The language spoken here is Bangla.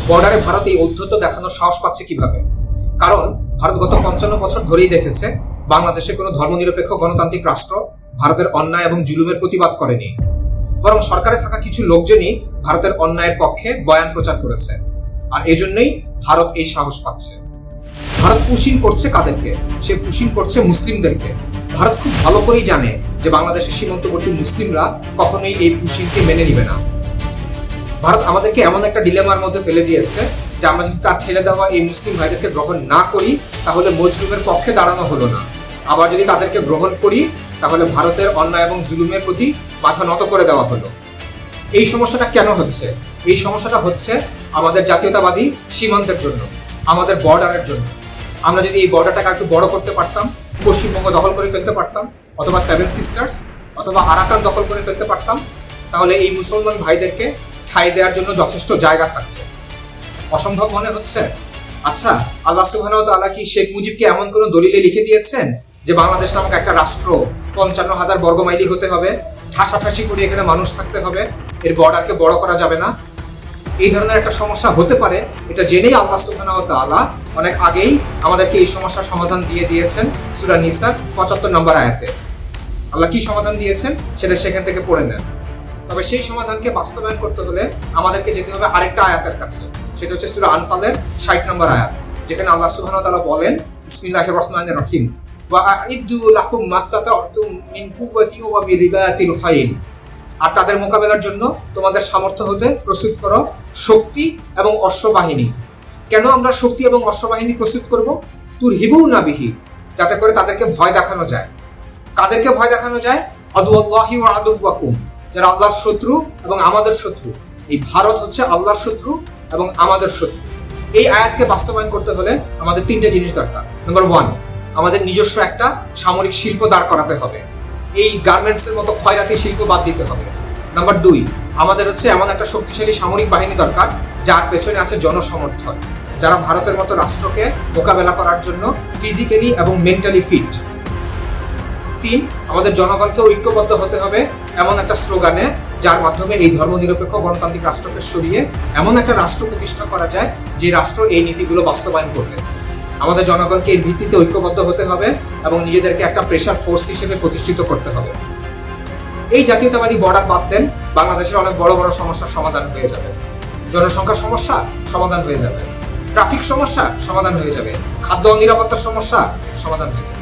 বর্ডারে ভারত এই ঔদ্ধত্য দেখানোর সাহস পাচ্ছে কিভাবে? কারণ ভারত গত 55 বছর ধরেই দেখেছে বাংলাদেশে কোনো ধর্মনিরপেক্ষ গণতান্ত্রিক রাষ্ট্র ভারতের অন্যায় এবং জুলুমের প্রতিবাদ করেনি, বরং সরকারে থাকা কিছু লোকজনই ভারতের অন্যায়ের পক্ষে বয়ান প্রচার করেছে। আর এজন্যই ভারত এই সাহস পাচ্ছে। ভারত পুশিং করছে কাদেরকে? সে পুশিং করছে মুসলিমদেরকে। ভারত খুব ভালো করেই জানে যে বাংলাদেশের সীমান্তবর্তী মুসলিমরা কখনোই এই পুশিংকে মেনে নিবে না। ভারত আমাদেরকে এমন একটা ডিলেমার মধ্যে ফেলে দিয়েছে যে আমরা যদি তার ঠেলে দেওয়া এই মুসলিম ভাইদেরকে গ্রহণ না করি তাহলে মজলুমের পক্ষে দাঁড়ানো হলো না, আবার যদি তাদেরকে গ্রহণ করি তাহলে ভারতের অন্যায় এবং জুলুমের প্রতি মাথা নত করে দেওয়া হলো। এই সমস্যাটা কেন হচ্ছে? এই সমস্যাটা হচ্ছে আমাদের জাতীয়তাবাদী সীমান্তের জন্য, আমাদের বর্ডারের জন্য। আমরা যদি এই বর্ডারটাকে একটু বড় করতে পারতাম, পশ্চিমবঙ্গ দখল করে ফেলতে পারতাম, অথবা 7 সিস্টার্স অথবা আরাকান দখল করে ফেলতে পারতাম, তাহলে এই মুসলমান ভাইদেরকে ঠাঁই দেওয়ার জন্য যথেষ্ট জায়গা থাকতো। অসম্ভব মনে হচ্ছে? আচ্ছা, আল্লাহ সুবহানাহু ওয়া তাআলা কি শেখ মুজিবকে এমন কোনো দলিলে লিখে দিয়েছেন যে বাংলাদেশ নামক একটা রাষ্ট্র 55,000 বর্গমাইলি হতে হবে, ঠাসাঠাসি করে এখানে মানুষ থাকতে হবে, এর বর্ডারকে বড় করা যাবে না? এই ধরনের একটা সমস্যা হতে পারে এটা জেনেই আল্লাহ সুবহানাহু ওয়া তাআলা অনেক আগেই আমাদেরকে এই সমস্যার সমাধান দিয়ে দিয়েছেন সূরা নিসার 75 নম্বর আয়াতে। আল্লাহ কি সমাধান দিয়েছেন সেটা সেখান থেকে পড়ে নেন। তবে সেই সমাধানকে বাস্তবায়ন করতে হলে আমাদেরকে যেতে হবে আরেকটা আয়াতের কাছে, সেটা হচ্ছে সূরা আনফালের 60 নম্বর আয়াত, যেখানে আল্লাহ সুবহানাহু ওয়া তাআলা বলেন, বিসমিল্লাহির রহমানির রহিম, ওয়া আইদ্দু লাকুম মাসতাতাতুম মিন কুওয়াতি ওয়া বিরিবাতিল খাইল। আর তাদের মোকাবেলার জন্য তোমাদের সামর্থ্য হতে প্রস্তুত করো শক্তি এবং অশ্ববাহিনী। কেন আমরা শক্তি এবং অশ্ববাহিনী প্রস্তুত করব? তুরহিবুনা বিহি, যাতে করে তাদেরকে ভয় দেখানো যায়। কাদেরকে ভয় দেখানো যায়? আদুল্লাহি ওয়া আদুওয়াকুম, যারা আল্লাহর শত্রু এবং আমাদের শত্রু। এই ভারত হচ্ছে আল্লাহর শত্রু এবং আমাদের শত্রু। এই আয়াতকে বাস্তবায়ন করতে হলে আমাদের 3টে জিনিস দরকার। নাম্বার 1, আমাদের নিজস্ব একটা সামরিক শিল্প দাঁড় করাতে হবে। এই গার্মেন্টসের মতো ক্ষয়রাতি শিল্প বাদ দিতে হবে। নাম্বার 2, আমাদের হচ্ছে এমন একটা শক্তিশালী সামরিক বাহিনী দরকার যার পেছনে আছে জনসমর্থন, যারা ভারতের মতো রাষ্ট্রকে মোকাবেলা করার জন্য ফিজিক্যালি এবং মেন্টালি ফিট। 3, আমাদের জনগণকে ঐক্যবদ্ধ হতে হবে এমন একটা স্লোগানে যার মাধ্যমে এই ধর্মনিরপেক্ষ গণতান্ত্রিক রাষ্ট্রকে সরিয়ে এমন একটা রাষ্ট্র প্রতিষ্ঠা করা যায় যে রাষ্ট্র এই নীতিগুলো বাস্তবায়ন করবে। আমাদের জনগণকে এর ভিত্তিতে ঐক্যবদ্ধ হতে হবে এবং নিজেদেরকে একটা প্রেশার ফোর্স হিসেবে প্রতিষ্ঠিত করতে হবে। এই জাতীয়তাবাদী বর্ডার বাদ দেন, বাংলাদেশের অনেক বড় বড় সমস্যার সমাধান হয়ে যাবে। জনসংখ্যার সমস্যা সমাধান হয়ে যাবে, ট্রাফিক সমস্যা সমাধান হয়ে যাবে, খাদ্য নিরাপত্তার সমস্যা সমাধান হয়ে যাবে।